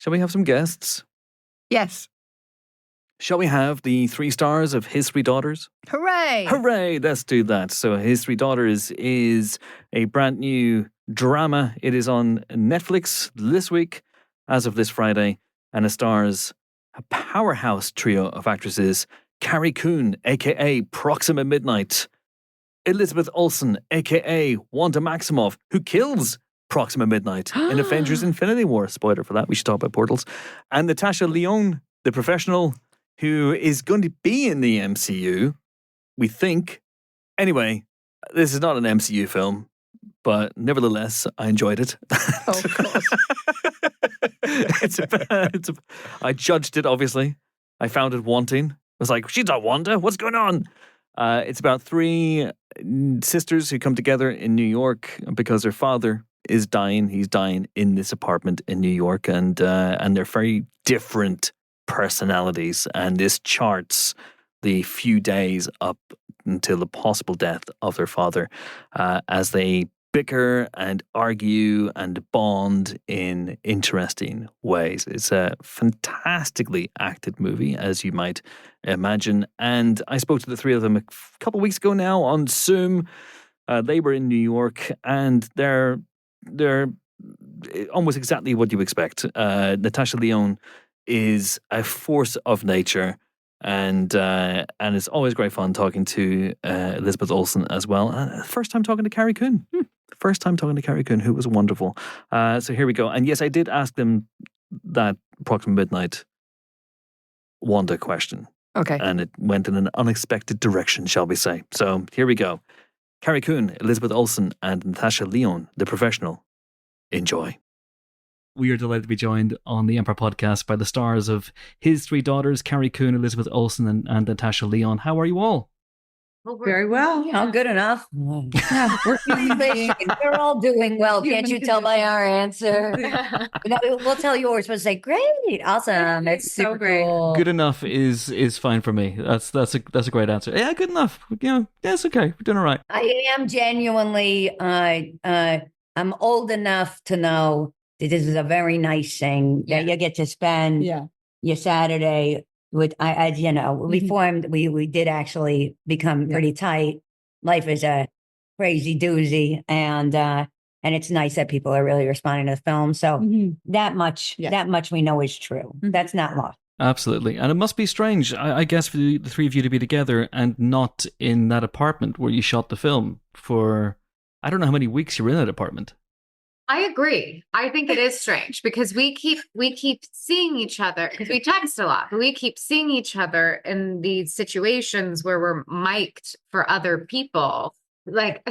Shall we have some guests? Yes. Shall we have the 3 stars of His Three Daughters? Hooray! Hooray! Let's do that. So His Three Daughters is a brand new drama. It is on Netflix this week, as of this Friday, and it stars a powerhouse trio of actresses: Carrie Coon, a.k.a. Proxima Midnight; Elizabeth Olsen, a.k.a. Wanda Maximoff, who kills Proxima Midnight in Avengers Infinity War. Spoiler for that. We should talk about portals. And Natasha Lyonne, the professional, who is going to be in the MCU, we think. Anyway, this is not an MCU film, but nevertheless, I enjoyed it. Oh, of course. I judged it, obviously. I found it wanting. I was like, she's not Wanda. What's going on? It's about 3 sisters who come together in New York because their father is dying. He's dying in this apartment in New York, and they're very different personalities, and this charts the few days up until the possible death of their father as they bicker and argue and bond in interesting ways. It's a fantastically acted movie, as you might imagine, and I spoke to the 3 of them a couple of weeks ago now on Zoom. They were in New York, and they're almost exactly what you expect. Natasha Lyonne is a force of nature, and it's always great fun talking to Elizabeth Olsen as well. First time talking to Carrie Coon. First time talking to Carrie Coon, who was wonderful. So here we go. And yes, I did ask them that Proxima Midnight Wanda question. Okay. And it went in an unexpected direction, shall we say. So here we go. Carrie Coon, Elizabeth Olsen, and Natasha Lyonne, the professional. Enjoy. We are delighted to be joined on the Empire Podcast by the stars of His Three Daughters, Carrie Coon, Elizabeth Olsen, and Natasha Lyonne. How are you all? Well, Very well. Yeah, good enough. Yeah, we're human beings. We're all doing well. Human Can't you tell by our answer? No, we'll tell yours. We'll say, great, awesome. It's So super great. cool. Good enough is fine for me. That's a great answer. Yeah, good enough. Yeah, it's okay. We're doing all right. I am genuinely, I'm old enough to know that this is a very nice thing that you get to spend your Saturday with. We formed, we did actually become pretty tight. Life is a crazy doozy, and it's nice that people are really responding to the film. So that much we know is true. That's not lost. Absolutely. And it must be strange, I guess, for the 3 of you to be together and not in that apartment where you shot the film for, I don't know how many weeks you were in that apartment. I agree. I think it is strange because we keep seeing each other because we text a lot, but we keep seeing each other in these situations where we're mic'd for other people. Like,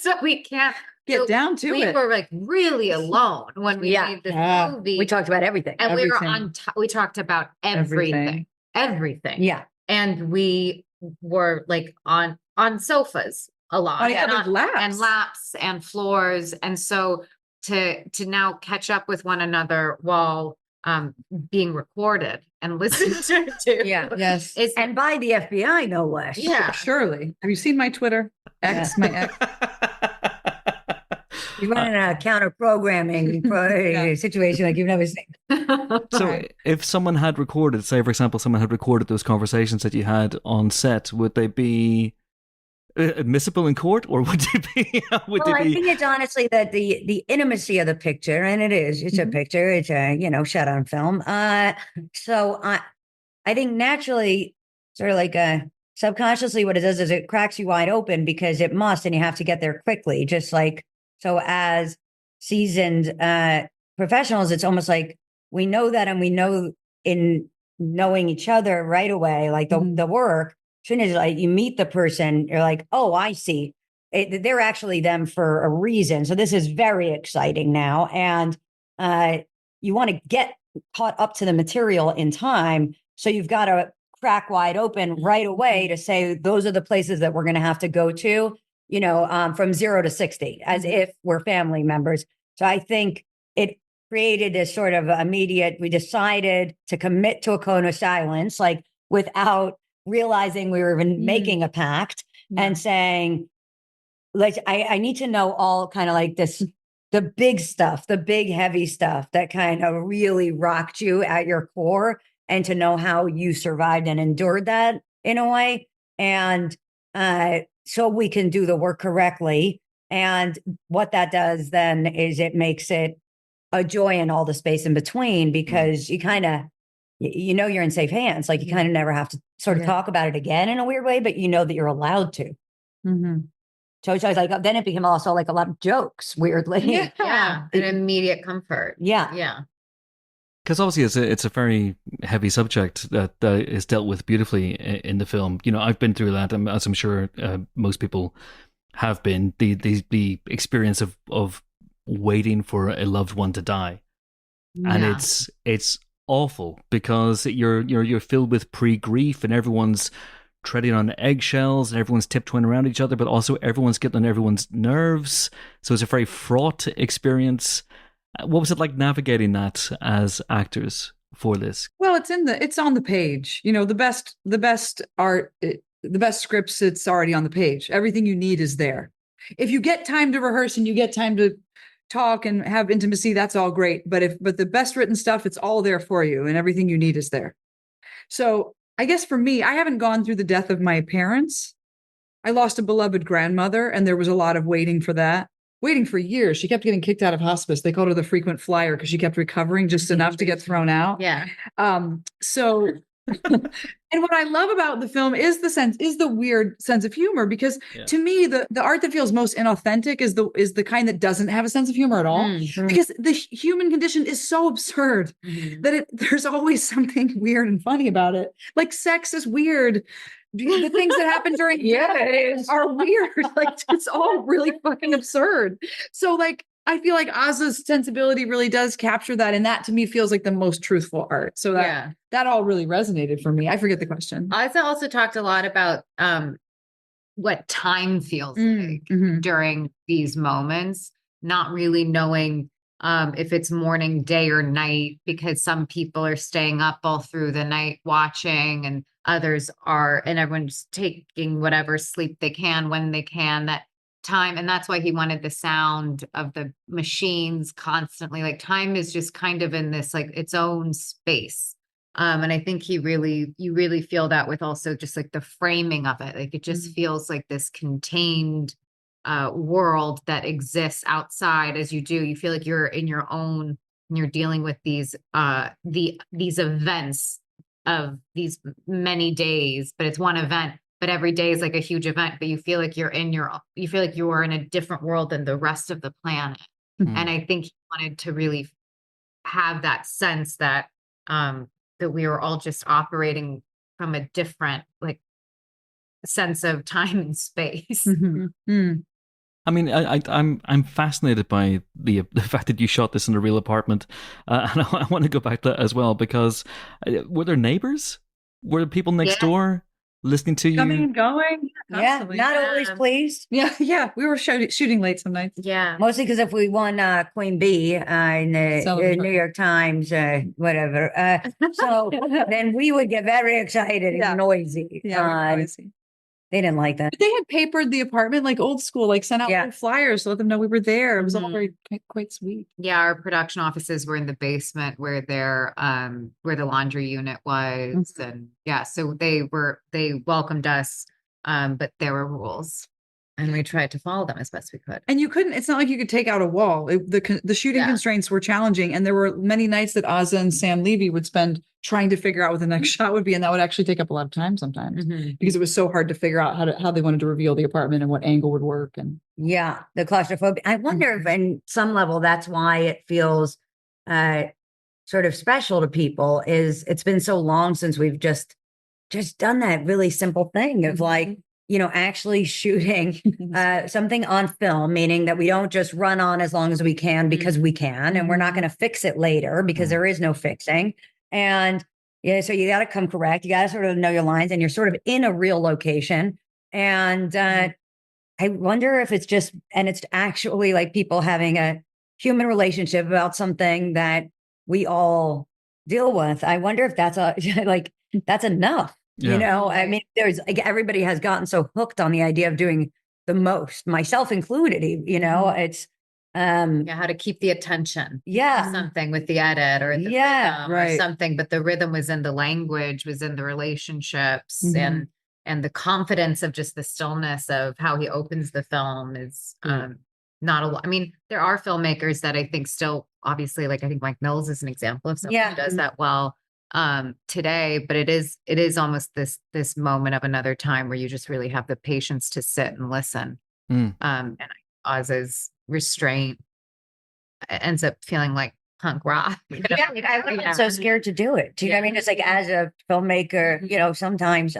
so we can't Get down to we it. were like really alone when we made this movie. We talked about everything. And we were Everything. we talked about everything. Yeah. And we were like on sofas a lot. On each other's laps. And laps and floors. And so to now catch up with one another while being recorded and listened to. Yes. And by the FBI, no less. Yeah. Surely. Have you seen my Twitter? My ex. You're running a counter programming situation like you've never seen. So if someone had recorded, say, for example, someone had recorded those conversations that you had on set, would they be admissible in court, or would they be? I think it's honestly that the intimacy of the picture, and it's a picture, it's a shot on film. So I think naturally, sort of like subconsciously, what it does is it cracks you wide open because it must, and you have to get there quickly. Just like so, as seasoned professionals, it's almost like we know that, and we know in knowing each other right away, like the work. Soon as like you meet the person, you're like, oh, I see. They're actually them for a reason. So this is very exciting now. And you want to get caught up to the material in time. So you've got to crack wide open right away to say, those are the places that we're going to have to go to, from 0 to 60, as if we're family members. So I think it created this sort of immediate, we decided to commit to a cone of silence, like without realizing we were even making a pact and saying, like, I need to know all kind of like this the big stuff, the big heavy stuff that kind of really rocked you at your core, and to know how you survived and endured that in a way. And so we can do the work correctly. And what that does then is it makes it a joy in all the space in between, because you kind of, you know, you're in safe hands. Like, you kind of never have to sort of talk about it again in a weird way, but you know that you're allowed to. So it's like, then it became also like a lot of jokes, weirdly. Yeah. An immediate comfort. Yeah. Yeah. Because obviously it's a very heavy subject that is dealt with beautifully in the film. You know, I've been through that, as I'm sure most people have been. The experience of waiting for a loved one to die, and it's awful, because you're filled with pre-grief, and everyone's treading on eggshells, and everyone's tiptoeing around each other, but also everyone's getting on everyone's nerves. So it's a very fraught experience. What was it like navigating that as actors for this? Well, it's on the page. You know, the best art, the best scripts, it's already on the page. Everything you need is there. If you get time to rehearse and you get time to talk and have intimacy, that's all great. But the best written stuff, it's all there for you, and everything you need is there. So I guess for me, I haven't gone through the death of my parents. I lost a beloved grandmother, and there was a lot of waiting for that. Waiting for years. She kept getting kicked out of hospice. They called her the frequent flyer because she kept recovering just enough to get thrown out. Yeah. So, and what I love about the film is the weird sense of humor, because to me, the art that feels most inauthentic is the kind that doesn't have a sense of humor at all. Because the human condition is so absurd that there's always something weird and funny about it. Like, sex is weird. The things that happen during are weird. Like, it's all really fucking absurd. So, like, I feel like Oz's sensibility really does capture that, and that to me feels like the most truthful art. So that all really resonated for me. I forget the question. Ozzy also talked a lot about what time feels like during these moments, not really knowing if it's morning, day, or night, because some people are staying up all through the night watching, and others are, and everyone's taking whatever sleep they can when they can, that time. And that's why he wanted the sound of the machines constantly. Like, time is just kind of in this, like, its own space. And I think you really feel that with also just like the framing of it. Like, it just feels like this contained world that exists outside. As you do, you feel like you're in your own, and you're dealing with these events of these many days, but it's one event, but every day is like a huge event, but you feel like you feel like you are in a different world than the rest of the planet. And I think he wanted to really have that sense that that we were all just operating from a different, like, sense of time and space. I mean, I'm fascinated by the fact that you shot this in a real apartment, and I want to go back to that as well, because were there neighbors? Were there people next door listening to you? Coming and going. Constantly. Not always pleased. Yeah. We were shooting late some nights. Yeah. Mostly because if we won Queen Bee in the New York Times, whatever, so then we would get very excited and noisy. Noisy. They didn't like that. But they had papered the apartment like old school, like sent out little flyers to let them know we were there. It was all very quite sweet. Yeah, our production offices were in the basement where where the laundry unit was. And so they welcomed us, but there were rules, and we tried to follow them as best we could. And it's not like you could take out a wall. The shooting constraints were challenging, and there were many nights that Ozza and Sam Levy would spend trying to figure out what the next shot would be, and that would actually take up a lot of time sometimes because it was so hard to figure out how they wanted to reveal the apartment and what angle would work. And the claustrophobia. I wonder if, in some level, that's why it feels sort of special to people. Is it's been so long since we've just done that really simple thing of like, actually shooting something on film, meaning that we don't just run on as long as we can because we can, and we're not going to fix it later because there is no fixing. And so you got to come correct. You got to sort of know your lines, and you're sort of in a real location. And I wonder if it's actually like people having a human relationship about something that we all deal with. I wonder if that's that's enough. Yeah. I mean, everybody has gotten so hooked on the idea of doing the most, myself included. It's Yeah, how to keep the attention. Yeah. Something with the edit or the Yeah, rhythm or right. something, but the rhythm was in the language, was in the relationships, Mhm. and the confidence of just the stillness of how he opens the film is not a lot. I mean, there are filmmakers that I think still, obviously, like I think Mike Mills is an example of someone who does that well today, but it is almost this moment of another time where you just really have the patience to sit and listen. And Oz's restraint ends up feeling like punk rock. Yeah, like, I wasn't so scared to do it. Do you know what I mean? It's like, as a filmmaker, you know, sometimes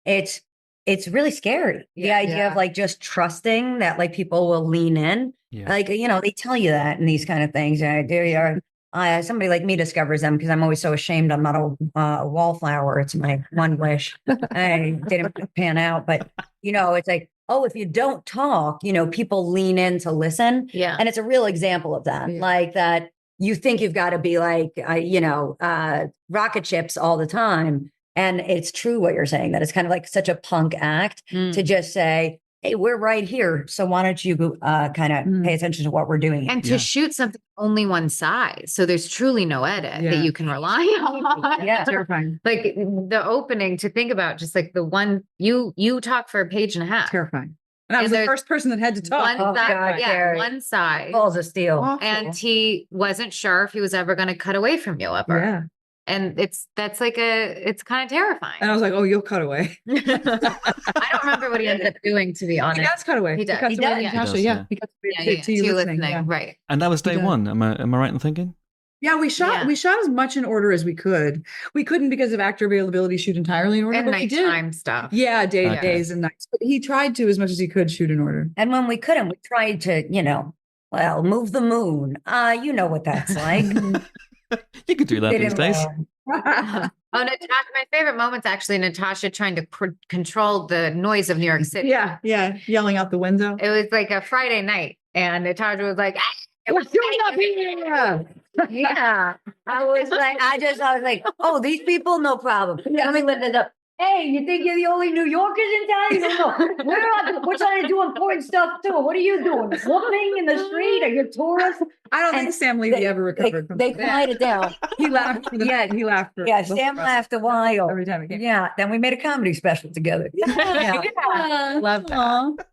it's really scary. The idea of like just trusting that like people will lean in. Yeah. Like, you know, they tell you that and these kind of things. There you are. Somebody like me discovers them because I'm always so ashamed I'm not a wallflower. It's my one wish. I didn't pan out, but you know, it's like, oh, if you don't talk, you know, people lean in to listen. Yeah. And it's a real example of that. Yeah. Like that you think you've got to be like, you know, rocket ships all the time. And it's true what you're saying, that it's kind of like such a punk act to just say, hey, we're right here. So why don't you kind of pay attention to what we're doing? And to shoot something only one size. So there's truly no edit that you can rely on. Yeah. Terrifying. Like the opening, to think about just like the one you talk for a page and a half. Terrifying. And I was And the there's first person that had to talk. One Oh, side, God, yeah, Carrie. one side. Balls of steel. Awful. And he wasn't sure if he was ever going to cut away from you ever. Yeah. And it's kind of terrifying. And I was like, oh, you'll cut away. I don't remember what he ended up doing, to be honest. He does cut away. He does. cuts He away does. to He Natasha. does, Yeah. yeah. He cuts Yeah, away yeah, to you listening. Yeah. right. And that was day does. one. Am I right in thinking? Yeah, we shot as much in order as we could. We couldn't, because of actor availability, shoot entirely in order, And but we did. nighttime stuff. Yeah, Okay. days and nights. But he tried to, as much as he could, shoot in order. And when we couldn't, we tried to, you know, well, move the moon. You know what that's like. You could do that Fit these in days. well. Oh, Natasha, my favorite moment's actually Natasha trying to control the noise of New York City. Yeah, yelling out the window. It was like a Friday night, and Natasha was like, What's going up here? Yeah. I was like, oh, these people, no problem. Let me lift it up. Hey, you think you're the only New Yorkers in town? You don't know. We're trying to do important stuff too. What are you doing? Whooping in the street? Are you tourists? I don't And think Sam Levy ever recovered from They that. quieted it down. He laughed. For he laughed. For Yeah, the Sam rest laughed a while. every time it came. Yeah, then we made a comedy special together. Yeah. love that.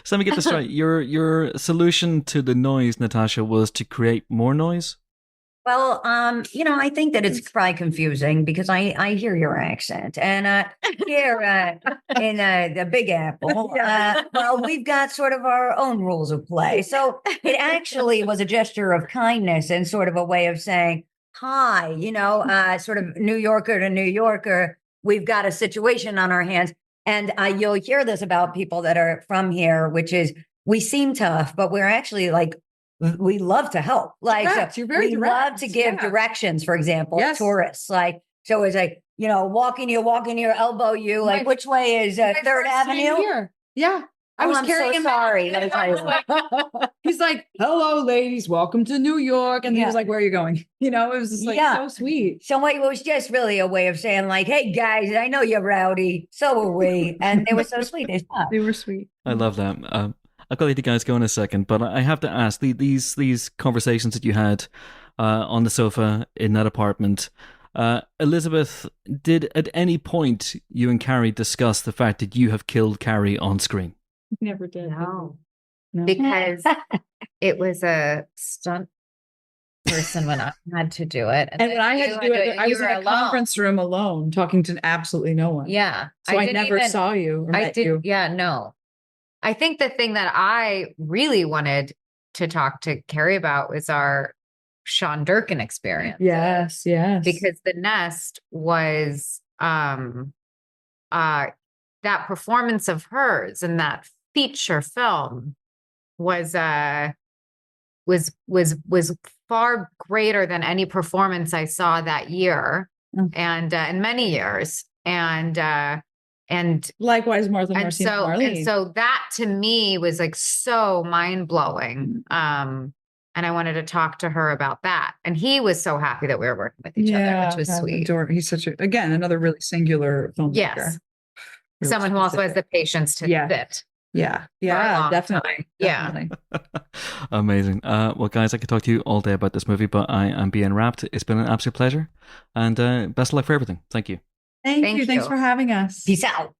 So let me get this right. Your solution to the noise, Natasha, was to create more noise? Well, you know, I think that it's probably confusing because I hear your accent, and here in the Big Apple, well, we've got sort of our own rules of play. So it actually was a gesture of kindness and sort of a way of saying, hi, you know, sort of New Yorker to New Yorker, we've got a situation on our hands. And you'll hear this about people that are from here, which is we seem tough, but we're actually like, we love to help. Like, Direct. You're very we direct. love to give directions, for example, Yes. tourists. Like, so it's like, you know, walking here, elbow you. Like, My- which way is Third First time Avenue? Here. Yeah. I was I'm carrying so him sorry. back. Let me tell you. He's like, hello, ladies. Welcome to New York. And he Yeah. was like, where are you going? You know, it was just like Yeah. so sweet. So it was just really a way of saying, like, hey, guys, I know you're rowdy. So are we. And they were so sweet. They stopped. They were sweet. I love that. I've got to let you guys go in a second, but I have to ask, these conversations that you had on the sofa in that apartment, Elizabeth, did at any point you and Carrie discuss the fact that you have killed Carrie on screen? Never did. No, No. because it was a stunt person when I had to do it. And when I had to do it, I you was in were a alone. conference room alone, talking to absolutely no one. Yeah. So I didn't never even- saw you or I met did. you. Yeah, no. I think the thing that I really wanted to talk to Carrie about was our Sean Durkin experience. Yes. Because The Nest was that performance of hers in that feature film was far greater than any performance I saw that year, and in many years, and likewise, Martha, and Marcy, so and Marlene. and so that to me was like so mind blowing. And I wanted to talk to her about that, and he was so happy that we were working with each other, which was I sweet. adore- He's such a, again, another really singular filmmaker. Yes, Really someone who also has specific. the patience to Yeah. sit. Yeah. a Yeah, long definitely. time. Yeah. Definitely. Amazing. Well, guys, I could talk to you all day about this movie, but I am being wrapped. It's been an absolute pleasure. And best of luck for everything. Thank you. Thank Thank you. Thanks you. for having us. Peace out.